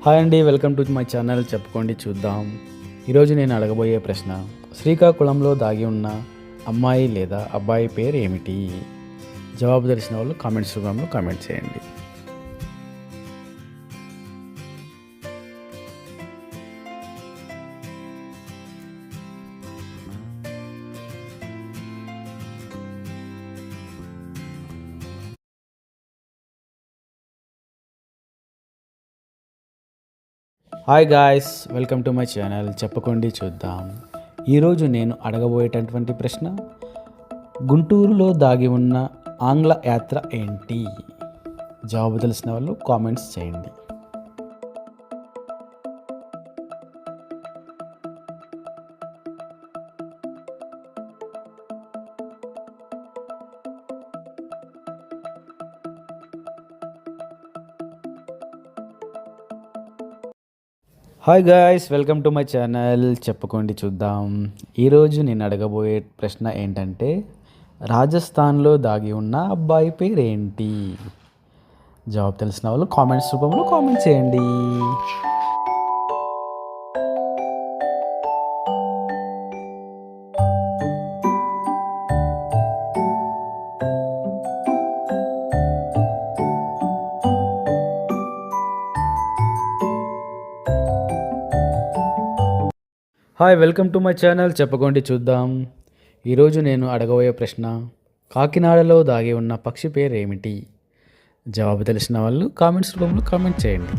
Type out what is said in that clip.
Hi అండి, welcome to my channel చెప్పుకోండి చూద్దాం. ఈరోజు నేను అడగబోయే ప్రశ్న, శ్రీకాకుళంలో దాగి ఉన్న అమ్మాయి లేదా అబ్బాయి పేరు ఏమిటి? జవాబు తెలిసిన వాళ్ళు కామెంట్స్ రూపంలో కామెంట్ చేయండి. Hi guys, welcome to my channel చెప్పుకోండి చూద్దాం. ఈరోజు నేను అడగబోయేటటువంటి ప్రశ్న, గుంటూరులో దాగి ఉన్న ఆంగ్ల యాత్ర ఏంటి? జవాబు తెలిసిన వాళ్ళు కామెంట్స్ చేయండి. Hi guys, welcome to my channel చెప్పుకోండి చూద్దాం. ఈరోజు నేను అడగబోయే ప్రశ్న ఏంటంటే, రాజస్థాన్లో దాగి ఉన్న అబ్బాయి పేరు ఏంటి? జవాబు తెలిసిన వాళ్ళు కామెంట్స్ రూపంలో కామెంట్ చేయండి. Hi, welcome to my channel చెప్పుకోండి చూద్దాం. ఈరోజు నేను అడగబోయే ప్రశ్న, కాకినాడలో దాగి ఉన్న పక్షి పేరు ఏమిటి? జవాబు తెలిసిన వాళ్ళు కామెంట్స్ రూపంలో కామెంట్ చేయండి.